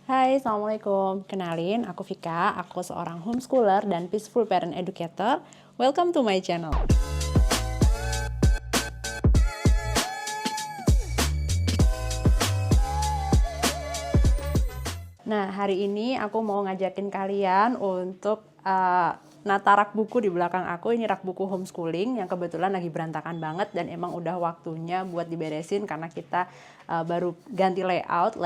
Hai, Assalamualaikum. Kenalin, aku Vika. Aku seorang homeschooler dan peaceful parent educator. Welcome to my channel. Nah, hari ini aku mau ngajakin kalian untuk nata rak buku di belakang aku. Ini rak buku homeschooling yang kebetulan lagi berantakan banget dan emang udah waktunya buat diberesin karena kita baru ganti layout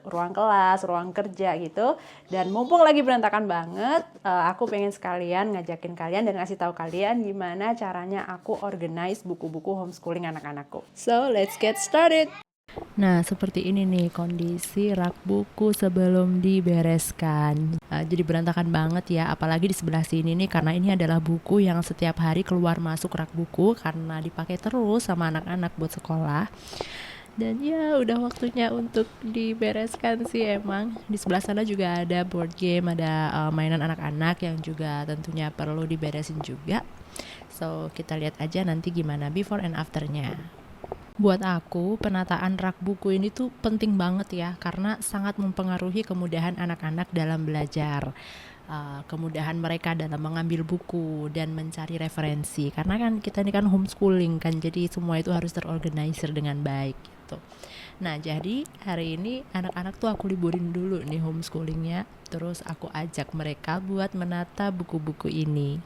ruang kelas, ruang kerja gitu. Dan mumpung lagi berantakan banget, aku pengen sekalian ngajakin kalian dan ngasih tahu kalian gimana caranya aku organize buku-buku homeschooling anak-anakku. So, let's get started. Nah, seperti ini nih kondisi rak buku sebelum dibereskan. Jadi berantakan banget ya, apalagi di sebelah sini nih karena ini adalah buku yang setiap hari keluar masuk rak buku karena dipakai terus sama anak-anak buat sekolah. Dan ya udah waktunya untuk dibereskan sih emang. Di sebelah sana juga ada board game, ada mainan anak-anak yang juga tentunya perlu diberesin juga. So, kita lihat aja nanti gimana before and afternya. Buat aku, penataan rak buku ini tuh penting banget ya, karena sangat mempengaruhi kemudahan anak-anak dalam belajar, kemudahan mereka dalam mengambil buku dan mencari referensi. Karena kan kita ini kan homeschooling kan, jadi semua itu harus terorganisir dengan baik gitu. Nah, jadi hari ini anak-anak tuh aku liburin dulu nih homeschoolingnya, terus aku ajak mereka buat menata buku-buku ini.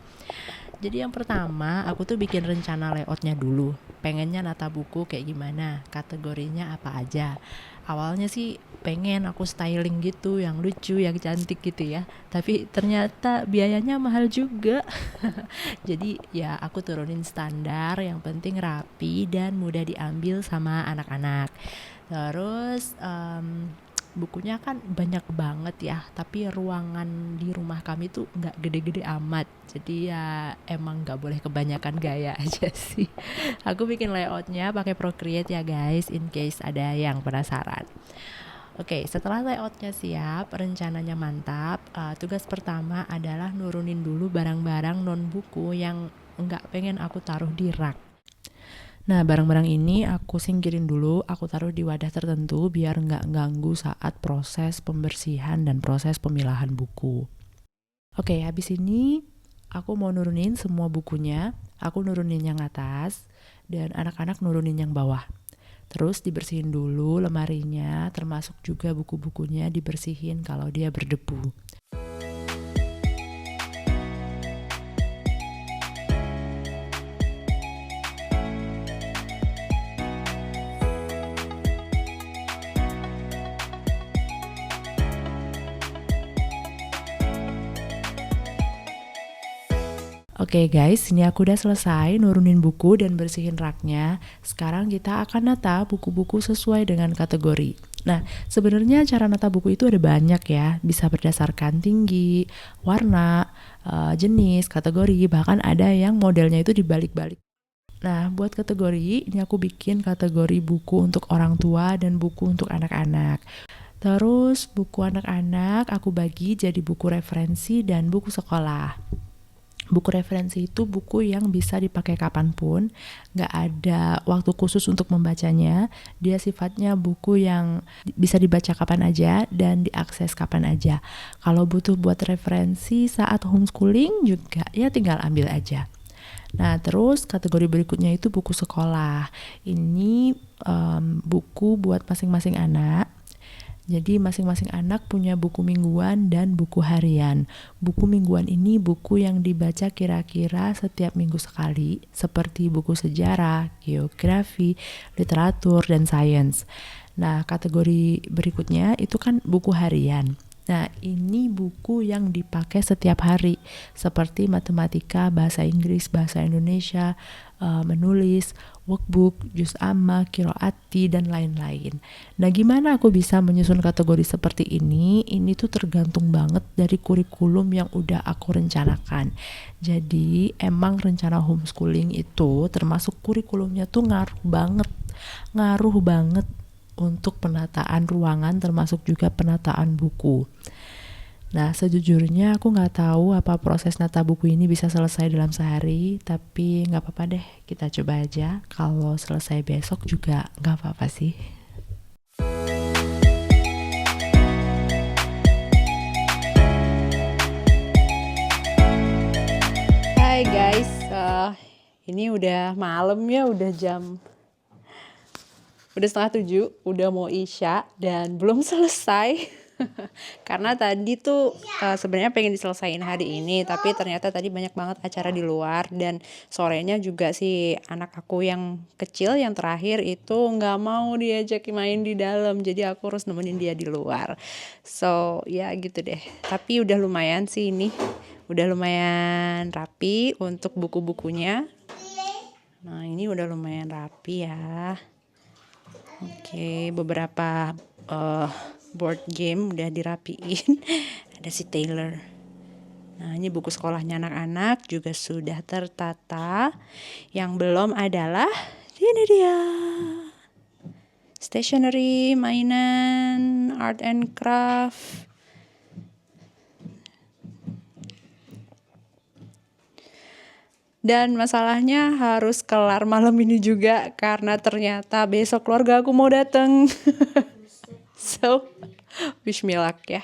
Jadi yang pertama, aku tuh bikin rencana layoutnya dulu. Pengennya nata buku kayak gimana, kategorinya apa aja. Awalnya sih pengen aku styling gitu, yang lucu, yang cantik gitu ya. Tapi ternyata biayanya mahal juga. Jadi ya aku turunin standar, yang penting rapi dan mudah diambil sama anak-anak. Terus bukunya kan banyak banget ya, tapi ruangan di rumah kami tuh nggak gede-gede amat, jadi ya emang nggak boleh kebanyakan gaya aja sih. Aku bikin layoutnya pakai Procreate ya guys, in case ada yang penasaran. Oke, setelah layoutnya siap, rencananya mantap, tugas pertama adalah nurunin dulu barang-barang non buku yang nggak pengen aku taruh di rak. Nah, barang-barang ini aku singkirin dulu, aku taruh di wadah tertentu biar nggak ganggu saat proses pembersihan dan proses pemilahan buku. Oke, habis ini aku mau nurunin semua bukunya, aku nurunin yang atas, dan anak-anak nurunin yang bawah. Terus dibersihin dulu lemarinya, termasuk juga buku-bukunya dibersihin kalau dia berdebu. Oke guys, ini aku udah selesai nurunin buku dan bersihin raknya. Sekarang kita akan nata buku-buku sesuai dengan kategori. Nah, sebenarnya cara nata buku itu ada banyak ya. Bisa berdasarkan tinggi, warna, jenis, kategori, bahkan ada yang modelnya itu dibalik-balik. Nah, buat kategori, ini aku bikin kategori buku untuk orang tua dan buku untuk anak-anak. Terus buku anak-anak aku bagi jadi buku referensi dan buku sekolah. Buku referensi itu buku yang bisa dipakai kapanpun, gak ada waktu khusus untuk membacanya. Dia sifatnya buku yang bisa dibaca kapan aja dan diakses kapan aja. Kalau butuh buat referensi saat homeschooling juga ya tinggal ambil aja. Nah, terus kategori berikutnya itu buku sekolah. Ini buku buat masing-masing anak. Jadi masing-masing anak punya buku mingguan dan buku harian. Buku mingguan ini buku yang dibaca kira-kira setiap minggu sekali, seperti buku sejarah, geografi, literatur, dan sains. Nah, kategori berikutnya itu kan buku harian. Nah, ini buku yang dipakai setiap hari, seperti matematika, bahasa Inggris, bahasa Indonesia, menulis, workbook, juz amma, qiraati, dan lain-lain. Nah, gimana aku bisa menyusun kategori seperti ini? Ini tuh tergantung banget dari kurikulum yang udah aku rencanakan. Jadi, emang rencana homeschooling itu termasuk kurikulumnya tuh ngaruh banget untuk penataan ruangan termasuk juga penataan buku. Nah, sejujurnya aku nggak tahu apa proses nata buku ini bisa selesai dalam sehari, tapi nggak apa-apa deh, kita coba aja. Kalau selesai besok juga nggak apa-apa sih. Ini udah malam ya, udah setengah 7, udah mau isya dan belum selesai. Karena tadi tuh sebenarnya pengen diselesain hari ini, tapi ternyata tadi banyak banget acara di luar dan sorenya juga si anak aku yang kecil yang terakhir itu nggak mau diajak main di dalam, jadi aku harus nemenin dia di luar. So ya gitu deh. Tapi udah lumayan sih ini, udah lumayan rapi untuk buku-bukunya. Nah ini udah lumayan rapi ya. Oke, beberapa board game udah dirapiin. Ada si Taylor. Nah, ini buku sekolahnya anak-anak juga sudah tertata. Yang belum adalah ini dia. Stationery, mainan, art and craft. Dan masalahnya harus kelar malam ini juga karena ternyata besok keluarga aku mau datang. So, wish me luck ya.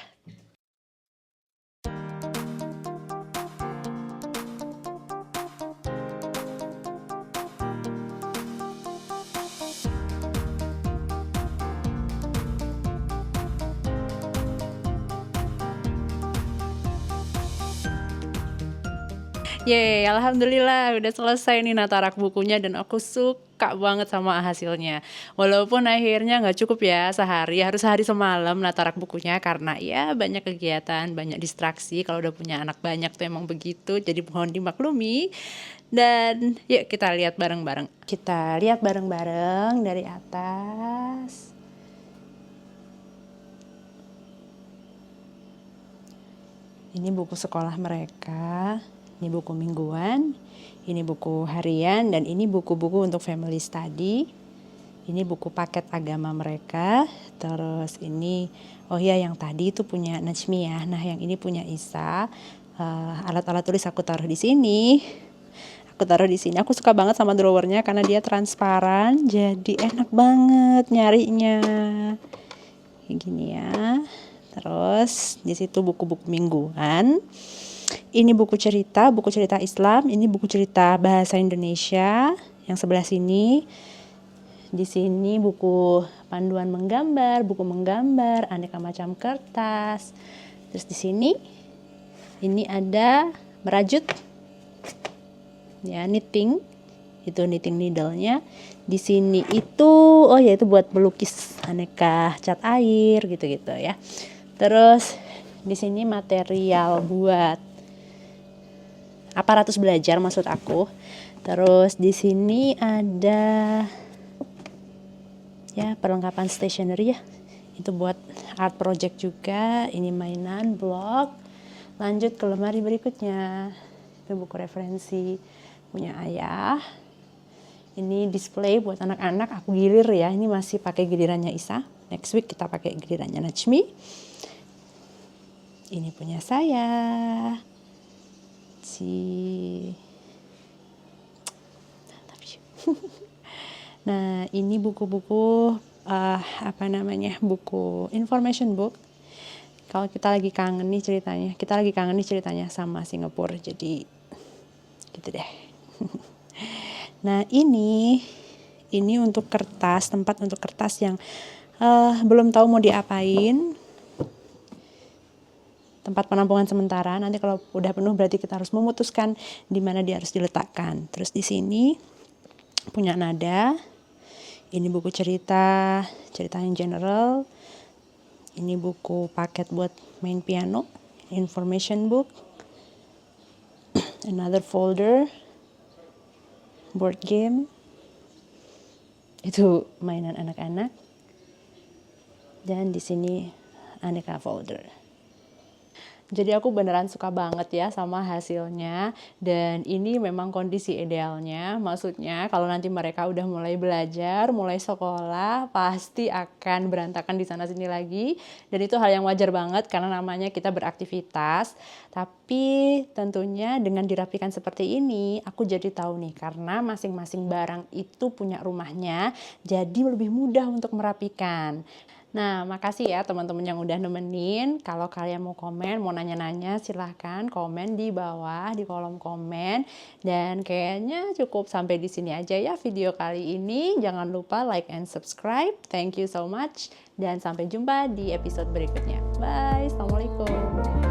Yeay, alhamdulillah udah selesai nih nata rak bukunya dan aku suka banget sama hasilnya. Walaupun akhirnya nggak cukup ya sehari, harus sehari semalam nata rak bukunya karena ya banyak kegiatan, banyak distraksi. Kalau udah punya anak banyak tuh emang begitu, jadi mohon dimaklumi. Dan yuk kita lihat bareng-bareng. Kita lihat bareng-bareng dari atas. Ini buku sekolah mereka. Ini buku mingguan, ini buku harian, dan ini buku-buku untuk family study. Ini buku paket agama mereka. Terus ini, oh ya yang tadi itu punya Najmi ya. Nah yang ini punya Isa. Alat-alat tulis aku taruh di sini. Aku suka banget sama drawernya karena dia transparan, jadi enak banget nyarinya. Kayak gini ya. Terus di situ buku-buku mingguan. Ini buku cerita Islam, ini buku cerita bahasa Indonesia. Yang sebelah sini, di sini buku panduan menggambar, buku menggambar, aneka macam kertas. Terus di sini, ini ada merajut, ya knitting, itu knitting needle-nya. Di sini itu, oh ya itu buat melukis aneka cat air gitu-gitu ya. Terus di sini material buat aparatus belajar maksud aku. Terus di sini ada ya perlengkapan stationery ya. Itu buat art project juga. Ini mainan, blok. Lanjut ke lemari berikutnya. Itu buku referensi punya ayah. Ini display buat anak-anak. Aku gilir ya. Ini masih pakai gilirannya Isa. Next week kita pakai gilirannya Najmi. Ini punya saya. Nah ini buku-buku buku information book. Kalau kita lagi kangen nih ceritanya sama Singapura, jadi gitu deh. Nah ini untuk kertas, tempat untuk kertas yang belum tahu mau diapain. Tempat penampungan sementara. Nanti kalau udah penuh berarti kita harus memutuskan di mana dia harus diletakkan. Terus di sini punya nada. Ini buku cerita yang general. Ini buku paket buat main piano, information book. Another folder, board game. Itu mainan anak-anak. Dan di sini aneka folder. Jadi aku beneran suka banget ya sama hasilnya, dan ini memang kondisi idealnya. Maksudnya kalau nanti mereka udah mulai belajar, mulai sekolah, pasti akan berantakan di sana sini lagi. Dan itu hal yang wajar banget karena namanya kita beraktivitas. Tapi tentunya dengan dirapikan seperti ini, aku jadi tahu nih karena masing-masing barang itu punya rumahnya, jadi lebih mudah untuk merapikan. Nah, makasih ya teman-teman yang udah nemenin. Kalau kalian mau komen, mau nanya-nanya, silahkan komen di bawah di kolom komen. Dan kayaknya cukup sampai di sini aja ya video kali ini. Jangan lupa like and subscribe. Thank you so much. Dan sampai jumpa di episode berikutnya. Bye. Assalamualaikum.